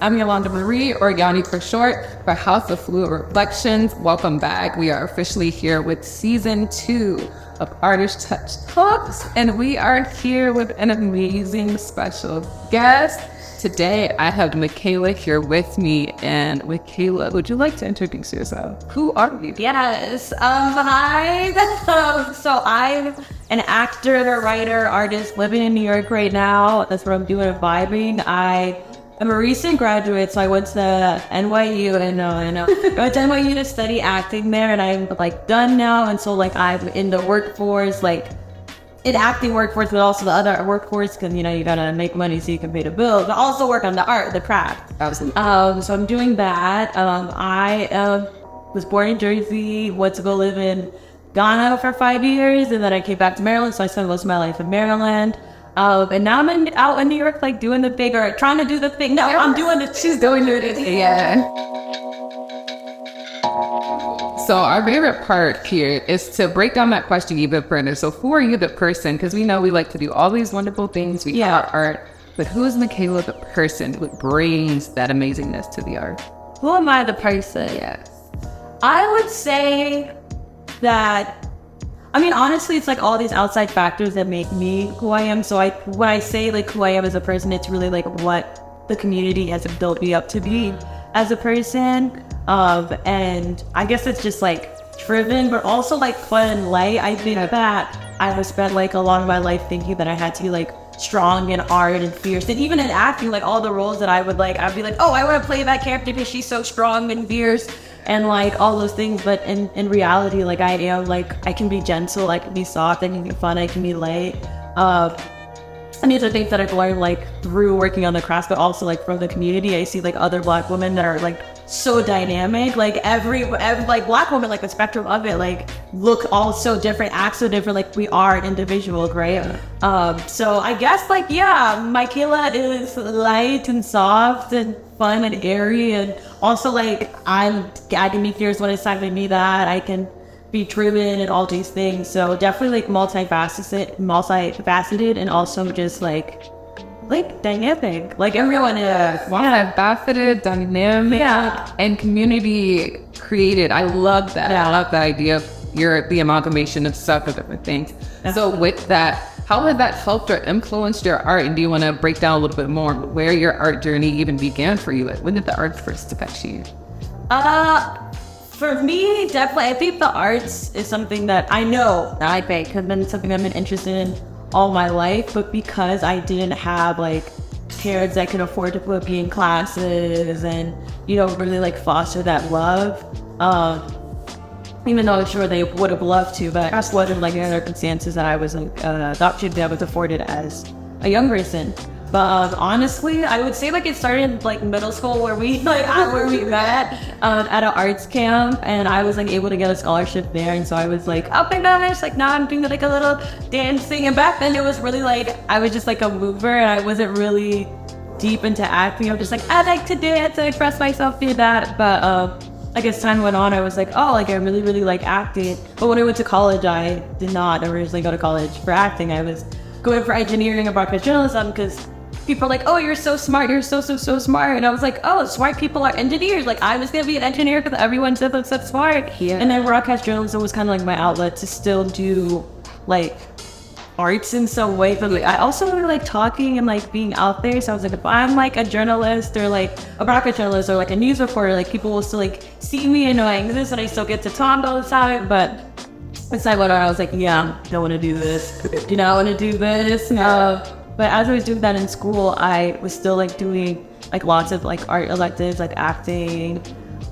I'm Yolanda Marie, or Yani for short, for House of Fluid Reflections. Welcome back. We are officially here with season 2 of Artist Touch Talks, and we are here with an amazing special guest. Today, I have Michaela here with me, and Michaela, would you like to introduce yourself? Who are you? Yes. Hi. So I'm an actor, writer, artist living in New York right now. That's what I'm doing, vibing. I'm a recent graduate, so I went to NYU, and I went to NYU to study acting there, and I'm like done now, and so like I'm in the workforce, like in acting workforce, but also the other workforce, because you gotta make money so you can pay the bills, but also work on the art, the craft. Absolutely. So I'm doing that. I was born in Jersey, went to go live in Ghana for 5 years, and then I came back to Maryland, so I spent most of my life in Maryland. And now I'm out in New York, like doing the thing, or trying to do the thing. No, I'm doing it. She's doing it. Yeah. So our favorite part here is to break down that question even further. So who are you, the person? Because we know we like to do all these wonderful things. We have art, but who is Michaela, the person who brings that amazingness to the art? Who am I, the person? Yes. I would say that, honestly, it's like all these outside factors that make me who I am. So when I say like who I am as a person, it's really like what the community has built me up to be as a person. And I guess it's just like driven, but also like fun and light. I think that I have spent like a lot of my life thinking that I had to be like strong in art and fierce, and even in acting, like all the roles that I'd be like, oh, I want to play that character because she's so strong and fierce and like all those things. But in reality, like I am, like I can be gentle, I can be soft, I can be fun, I can be light. And these are things that I've learned like through working on the craft, but also like from the community. I see like other Black women that are like so dynamic, like every like Black woman, like the spectrum of it, like look all so different, act so different, like we are individuals, right? So I guess like, yeah, Michaela is light and soft and fun and airy, and also like I can be fierce when it's time to be that. I can be driven and all these things. So definitely like multifaceted, and also just like dynamic, like everyone is. Multifaceted, dynamic, and community created. I love that. I love the idea of the amalgamation of stuff of different things. So with that, how has that helped or influenced your art? And do you want to break down a little bit more where your art journey even began for you? When did the art first affect you? For me, definitely, I think the arts is something that I know that I think has been something I've been interested in all my life, but because I didn't have like parents that could afford to put me in classes and, really like foster that love, even though I'm sure they would have loved to, but that's wasn't like the circumstances that I was adopted, that I was afforded as a young person. But honestly, I would say like it started in like middle school where we met at an arts camp, and I was like able to get a scholarship there, and so I was like, oh my gosh, like now I'm doing like a little dancing, and back then it was really like I was just like a mover, and I wasn't really deep into acting. I was just like, I like to dance and express myself through that. But like as time went on, I was like, oh, like I really, really like acting. But when I went to college, I did not originally go to college for acting. I was going for engineering and broadcast journalism, because people are like, oh, you're so smart, you're so smart. And I was like, oh, smart people are engineers. Like I was gonna be an engineer because everyone said I'm so smart. Yeah. And then broadcast journalism was kind of like my outlet to still do like arts in some way. But like I also really like talking and like being out there. So I was like, if I'm like a journalist or like a broadcast journalist or like a news reporter, like people will still like see me and know I exist, and I still get to talk all the time. But as I went on, I was like, yeah, I don't want to do this. I want to do this. But as I was doing that in school, I was still like doing like lots of like art electives, like acting.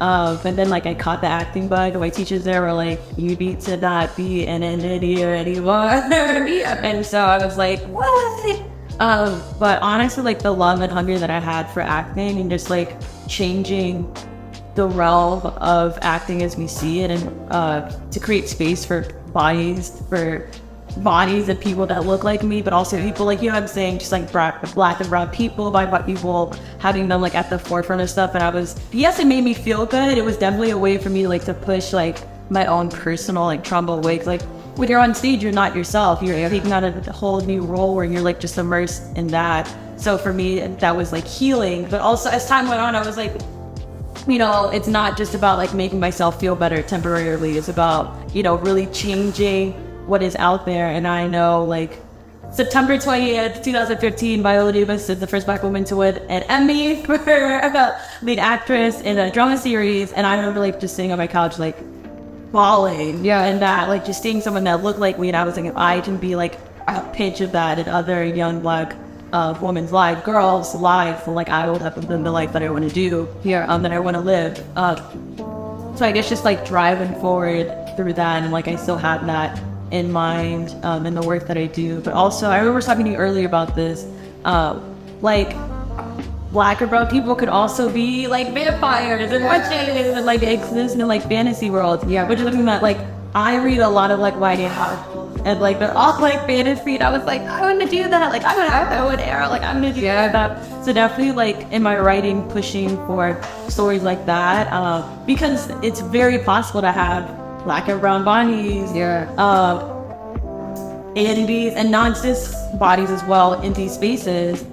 And then like I caught the acting bug. My teachers there were like, you need to not be an engineer anymore. And so I was like, what? But honestly, like the love and hunger that I had for acting and just like changing the realm of acting as we see it, and to create space for bodies and people that look like me, but also people like, I'm saying, just like black and brown people, by white people, having them like at the forefront of stuff. And yes, it made me feel good. It was definitely a way for me like to push like my own personal like trauma away. Like when you're on stage, you're not yourself. You're taking on a whole new role where you're like just immersed in that. So for me, that was like healing. But also as time went on, I was like, you know, it's not just about like making myself feel better temporarily. It's about, you know, really changing what is out there. And I know like September 20th, 2015, Viola Davis is the first Black woman to win an Emmy for lead actress in a drama series. And I remember like just sitting on my couch, like bawling. Yeah. And that, like just seeing someone that looked like me. And I was like, if I can be like a pinch of that in other young Black women's life, girls' life, like I will have been the life that I want to do, that I want to live. So I guess just like driving forward through that, and like I still have that in mind in the work that I do. But also, I remember talking to you earlier about this, like Black or brown people could also be like vampires and witches and like exist in like fantasy worlds. Yeah, which is something that like I read a lot of like YA novels, and like they're all like fantasy, and I was like, I want to do that. Like I'm gonna have that one era. Like I'm gonna do that. So definitely like in my writing, pushing for stories like that, because it's very possible to have Black and brown bodies, entities, and non-cis bodies as well in these spaces.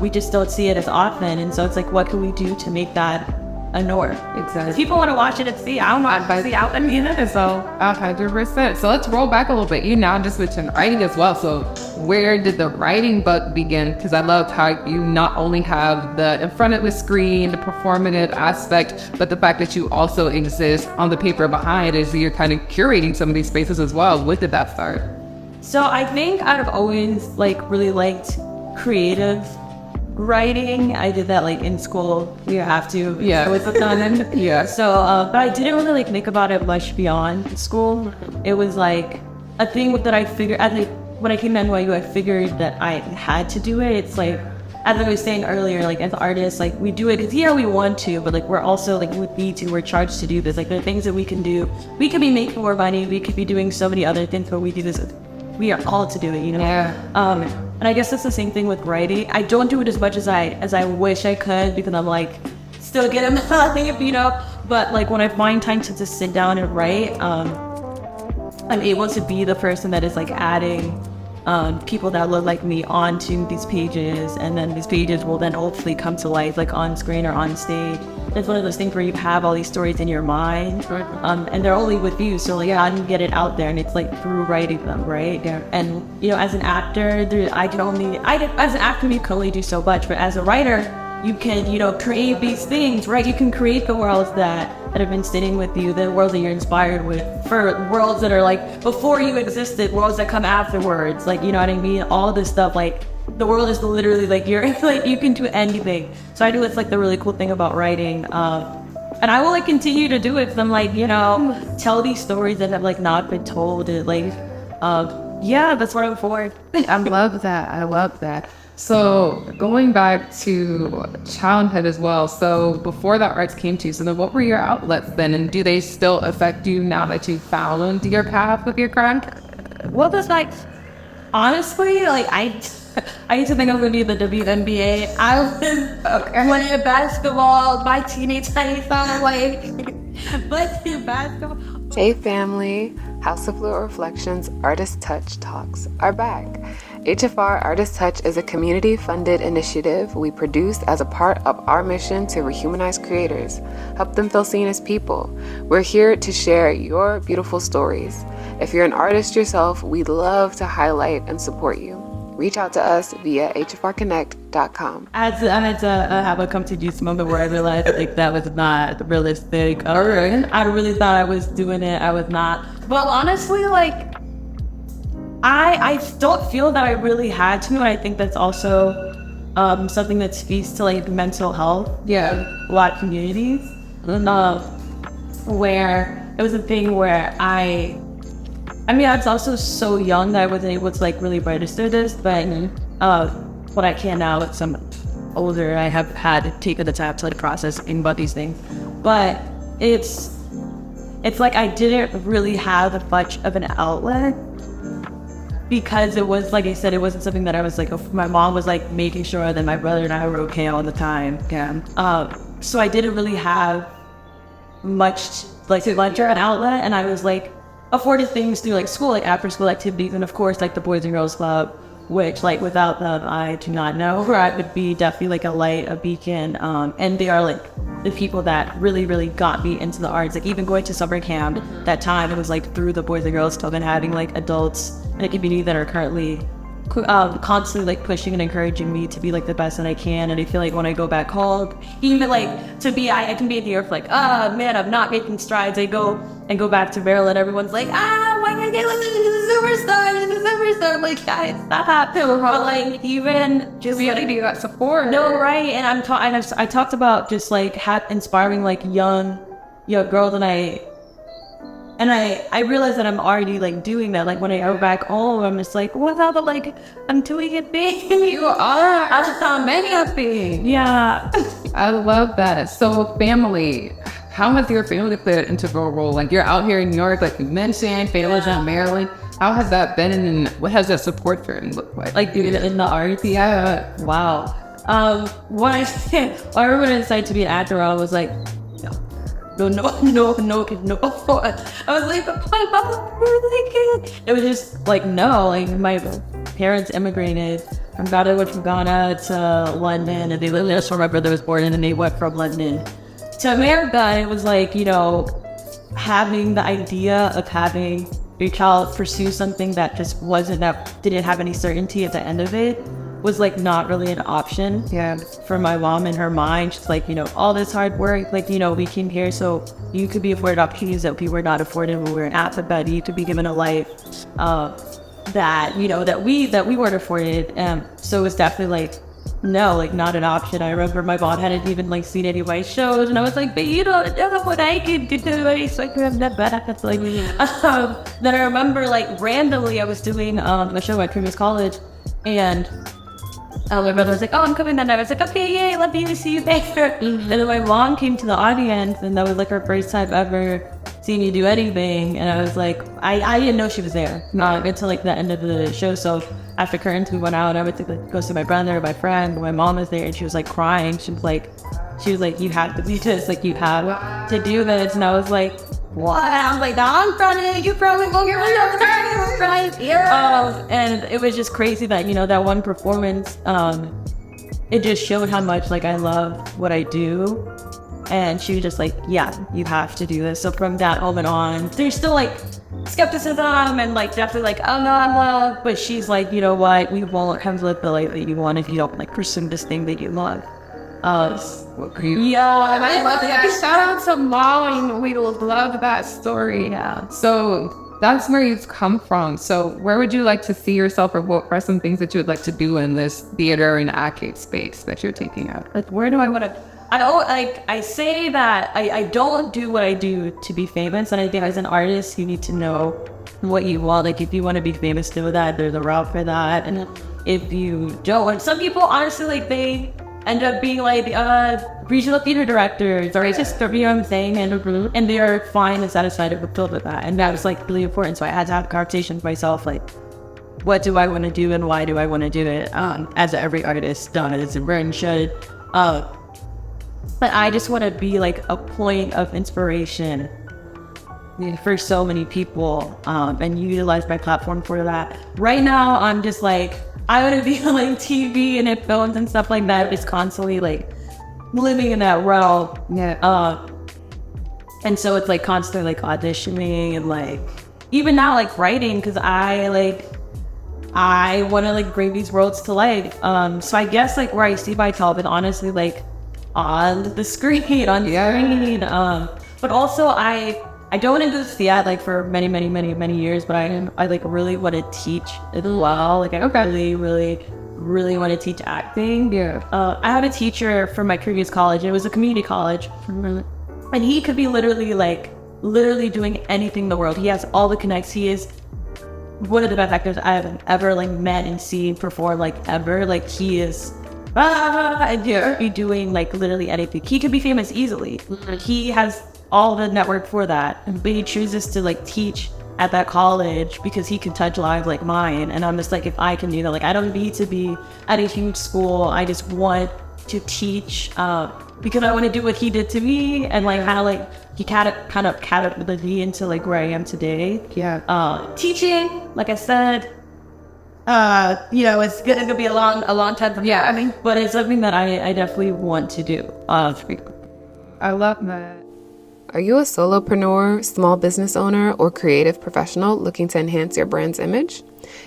We just don't see it as often, and so it's like, what can we do to make that a norm? Exactly. People want to watch it and see. I don't want to see out and in it. So 100%. So let's roll back a little bit. You now just mentioned writing as well. So where did the writing bug begin? Because I loved how you not only have the in front of the screen, the performative aspect, but the fact that you also exist on the paper behind as you're kind of curating some of these spaces as well. When did that start? So I think I've always like really liked creative writing. I did that like in school. You have to. Yeah. So it's done. Yeah. So, but I didn't really like think about it much beyond school. It was like a thing that I figured, I think when I came to NYU, I figured that I had to do it. It's like, as I was saying earlier, like as artists, like we do it because we want to, but like we're also like with B2, we're charged to do this. Like there are things that we can do. We could be making more money. We could be doing so many other things, but we do this. We are called to do it, you know? Yeah. And I guess it's the same thing with writing. I don't do it as much as I wish I could, because I'm like still getting nothing, you know. But like when I find time to just sit down and write, I'm able to be the person that is like adding people that look like me onto these pages, and then these pages will then hopefully come to life like on screen or on stage. It's one of those things where you have all these stories in your mind, and they're only with you. So like, how do you get it out there? And it's like through writing them, right? Yeah. And you know, as an actor, as an actor, you can only do so much. But as a writer, you can, you know, create these things, right? You can create the worlds that have been sitting with you, the worlds that you're inspired with, for worlds that are like before you existed, worlds that come afterwards. Like, you know what I mean? All this stuff, like the world is literally like you're like you can do anything. So I do. It's like the really cool thing about writing, and I will like continue to do it. Cause I'm like, you know, tell these stories that have like not been told. And, like, that's what I'm for. I love that. I love that. So going back to childhood as well. So before that arts came to you, so then what were your outlets then, and do they still affect you now that you found your path with your craft? Well, that's like honestly, like I used to think I was going to be the WNBA. I was playing basketball. My teenage days, I'm like, playing basketball. Hey family, House of Fluid Reflections Artist Touch Talks are back. HFR Artist Touch is a community-funded initiative we produce as a part of our mission to rehumanize creators, help them feel seen as people. We're here to share your beautiful stories. If you're an artist yourself, we'd love to highlight and support you. Reach out to us via hfrconnect.com. I had to have a come to Jesus moment where I realized like that was not realistic. I really thought I was doing it. I was not. But honestly, like I don't feel that I really had to, and I think that's also something that speaks to like mental health. Yeah, a lot of communities, where it was a thing where I was also so young that I wasn't able to like really register this, but what I can now, as I'm older, I have had taken the time to like process about these things. But it's like I didn't really have much of an outlet, because it was, like I said, it wasn't something that I was like, my mom was like making sure that my brother and I were okay all the time. So I didn't really have much like an outlet, and I was like afforded things through like school, like after school activities, and of course like the Boys and Girls Club, which like without them, I do not know where I would be. Definitely like a light, a beacon. And they are like the people that really, really got me into the arts. Like even going to summer camp, that time it was like through the Boys and Girls Club and having like adults in the community that are currently constantly like pushing and encouraging me to be like the best that I can. And I feel like when I go back home, even like I can be in New York like, man, I'm not making strides. I go back to Maryland, everyone's like, why can't I the superstar? I'm like, guys, stop. But like even just we gotta do that support. No, right. And I talked about just like inspiring like young girls, and I realized that I'm already like doing that. Like when I go back home, I'm just like, without the like, I'm doing it big. You are. I just saw many of things. Yeah. I love that. So family, how has your family played an integral role? Like you're out here in New York, like you mentioned, family's in Maryland. How has that been, and what has that support for it looked like? Like in the arts? Yeah. Wow. When I remember when I decided to be an actor, I was like, no. I was like, but my mom really good. It was just like, no, like my parents immigrated from Ghana to London, and they literally, that's where my brother was born, and then they went from London to America. And it was like, having the idea of having your child pursue something that just didn't have any certainty at the end of it was like not really an option for my mom in her mind. She's like, all this hard work, like, we came here so you could be afforded opportunities that we were not afforded when we were in Africa. You could be given a life that we weren't afforded. So it was definitely like, no, like not an option. I remember my mom hadn't even like seen any white shows, and I was like, but you don't know what I can do. So I could have that benefits. Like, then I remember like randomly I was doing a show at previous college, and my brother was like, I'm coming that night. I was like, okay, yay, let me see you there. And then my mom came to the audience, and that was like her first time ever seeing me do anything. And I was like, I didn't know she was there until like the end of the show. So after curtains, we went out. I went to go see my brother, my friend. My mom was there, and she was like crying. She was like, you have to do this. Like, you have to do this. And I was like, what? I'm like, no, I'm trying. You probably won't get right. And it was just crazy that that one performance. It just showed how much like I love what I do, and she was just like, yeah, you have to do this. So from that moment on, there's still like skepticism and like definitely like, oh no, I'm love. But she's like, you know what? We won't have lived the life that you want if you don't like pursue this thing that you love. I love that. Shout out to Mom. We love that story. Yeah. So that's where you've come from. So where would you like to see yourself, or what are some things that you would like to do in this theater and acting space that you're taking out? Like, where do I want to? I say that I don't do what I do to be famous, and I think as an artist you need to know what you want. Like, if you want to be famous, do that. There's a route for that. And if you don't, some people honestly like they end up being like regional theater directors, or just what I'm saying, and they are fine and satisfied and fulfilled with that. And that was like really important. So I had to have a conversation with myself, like, what do I want to do and why do I want to do it? As every artist does and Burton should. But I just want to be like a point of inspiration for so many people, and utilize my platform for that. Right now, I'm just like, I want to be on like TV and in films and stuff like that, just constantly like living in that realm. Yeah. And so it's like constantly like auditioning and like even now like writing, because I want to like bring these worlds to life. So I guess like where I see myself, and honestly like on the screen, but also I don't want to do theater like for many years, but I like really want to teach as well. Like I really want to teach acting. Yeah. I had a teacher from my previous college. It was a community college, and he could be literally doing anything in the world. He has all the connects. He is one of the best actors I have ever like met and seen perform like ever. Like he is. And he'll be doing like literally anything. He could be famous easily. He has all the network for that, but he chooses to like teach at that college because he can touch lives like mine. And I'm just like, if I can do that, like I don't need to be at a huge school. I just want to teach because I want to do what he did to me, and like how like he kind of catapulted me into like where I am today. Yeah. Teaching, like I said, It's gonna be a long time from Yeah. coming, but it's something that I definitely want to do. I love that. Are you a solopreneur, small business owner, or creative professional looking to enhance your brand's image?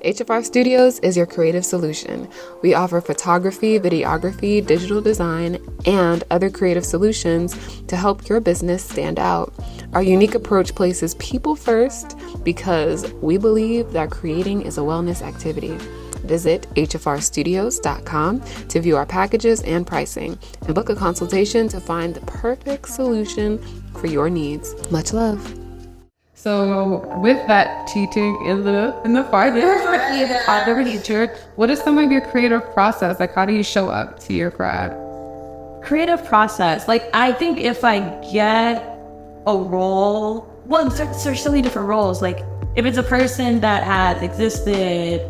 HFR Studios is your creative solution. We offer photography, videography, digital design, and other creative solutions to help your business stand out. Our unique approach places people first because we believe that creating is a wellness activity. Visit hfrstudios.com to view our packages and pricing and book a consultation to find the perfect solution for your needs. Much love. So with that teaching in the future, what is some of your creative process? Like, how do you show up to your craft? Creative process. Like, I think if I get a role, well, there's so many different roles. Like, if it's a person that has existed,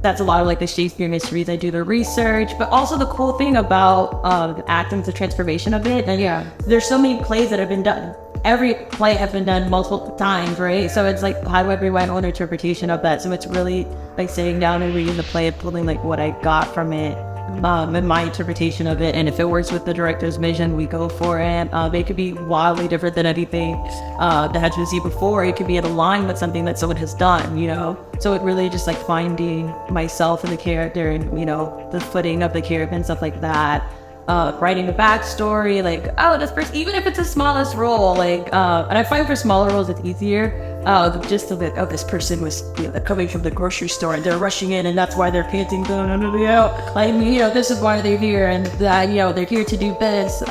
that's a lot of like the Shakespeare mysteries. I do the research, but also the cool thing about acting is the transformation of it. And there's so many plays that have been done. Every play has been done multiple times, right? So it's like, how do I bring my own interpretation of that? So it's really like sitting down and reading the play and pulling like what I got from it, and my interpretation of it. And if it works with the director's vision, we go for it. They could be wildly different than anything that had been seen before. It could be in line with something that someone has done, So it really just like finding myself in the character and, the footing of the character and stuff like that. Writing the backstory, like, this person, even if it's the smallest role, like, and I find for smaller roles it's easier, just so that, this person was, they're coming from the grocery store and they're rushing in and that's why they're panting, this is why they're here and that, they're here to do this.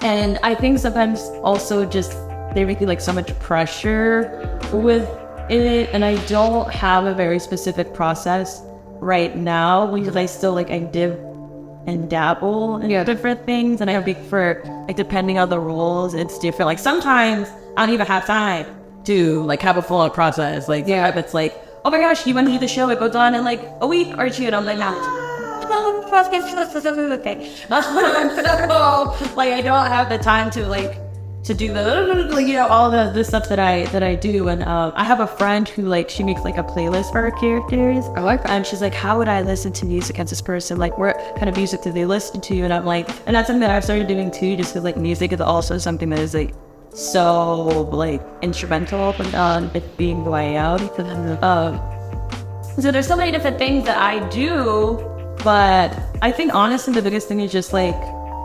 And I think sometimes also just, they make like so much pressure with it, and I don't have a very specific process right now because I still I div and dabble in different things, and I think for depending on the roles it's different. Like sometimes I don't even have time to have a full-on process. If it's oh my gosh, you want to do the show, it goes on in a week or two, and I'm okay. I don't have the time to do the all the stuff that I do. And I have a friend who she makes a playlist for her characters. I like that. And she's like, how would I listen to music as this person? What kind of music do they listen to? And I'm and that's something that I've started doing too, just because music is also something that is so instrumental in it being the way out. So there's so many different things that I do, but I think honestly the biggest thing is just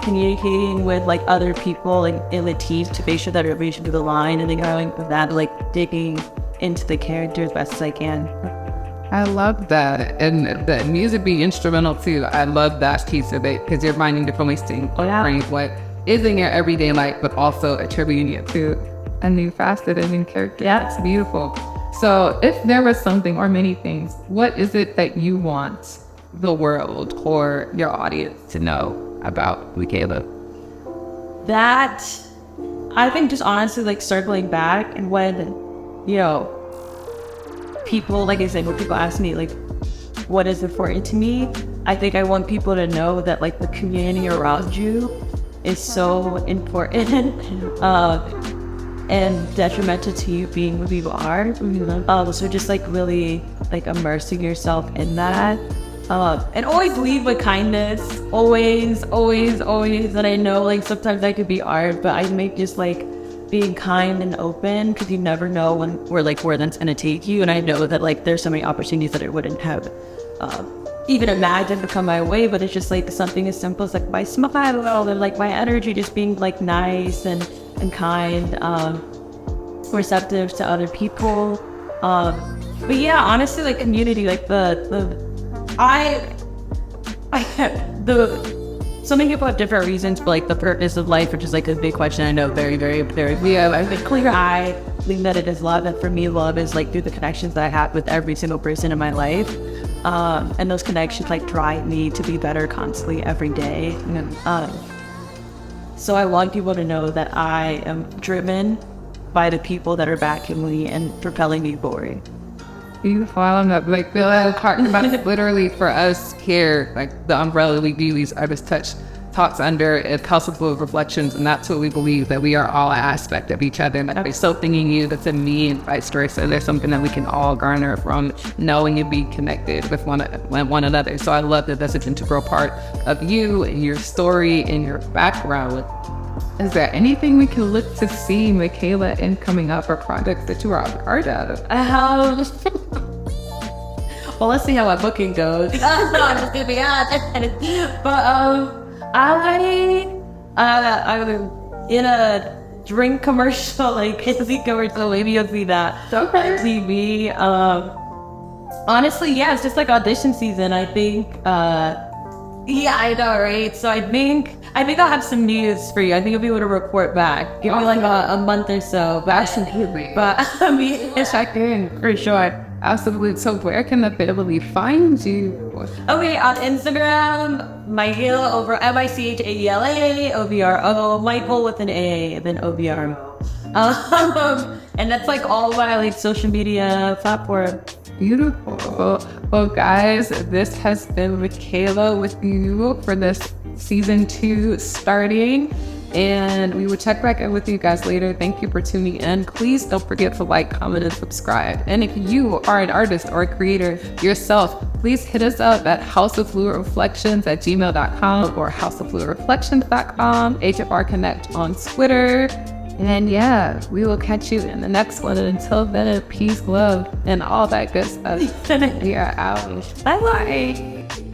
communicating with other people in the team to make sure that everybody should do the line, and then going with that digging into the character as best as I can. I love that, and the music being instrumental too. I love that piece of it because you're finding different ways to incorporate what is in your everyday life, but also attributing it to a new facet, a new character. Yeah, it's beautiful. So, if there was something or many things, what is it that you want the world or your audience to know about Michaela? That, I think, just honestly circling back, and when people, like I said, when people ask me what is important to me, I think I want people to know that the community around you is so important and detrimental to you being who you are. So just really immersing yourself in that. And always lead with kindness. Always. And I know sometimes that could be hard, but I make just being kind and open, because you never know where that's gonna take you. And I know that there's so many opportunities that I wouldn't have even imagined to come my way. But it's just something as simple as my smile and my energy, just being nice and kind, receptive to other people. But yeah, honestly, community, so many people have different reasons for the purpose of life, which is a big question. I know, very, very, very. I think clear. I think that it is love, and for me, love is through the connections that I have with every single person in my life, and those connections drive me to be better constantly every day. So I want people to know that I am driven by the people that are backing me and propelling me forward. Beautiful. I love that. Bill had talked about it literally for us here, the umbrella we do these artist touch talks under is House of Fluid Reflections, and that's what we believe, that we are all an aspect of each other. And there's something in you that's in me and vice versa. There's something that we can all garner from knowing and being connected with one another. So I love that that's an integral part of you and your story and your background. Is there anything we can look to see, Michaela, in coming up, or projects that you are a part of? Well, let's see how my booking goes. No, I'm just gonna be honest. But I'm in a drink commercial, like Pizzy commercial. Maybe you'll see that. Okay. TV. Honestly, yeah, it's just like audition season. I think. Yeah, I know, right? So I think I'll have some news for you. I think I'll be able to report back. Give me like a month or so. But I mean, Yes, I can. for sure. Absolutely. So where can the family find you? Okay, on Instagram, Michaela Obro, Michaela Obro, Michael with an A, and then OBRO. And that's like all my like social media platforms. Beautiful. Well, guys, this has been Michaela with you for this season 2 starting. And we will check back in with you guys later. Thank you for tuning in. Please don't forget to like, comment, and subscribe. And if you are an artist or a creator yourself, please hit us up at houseoffluidreflections@gmail.com or houseoffluidreflections.com, HFR Connect on Twitter. And yeah, we will catch you in the next one. And until then, peace, love, and all that good stuff. We are out. Bye-bye.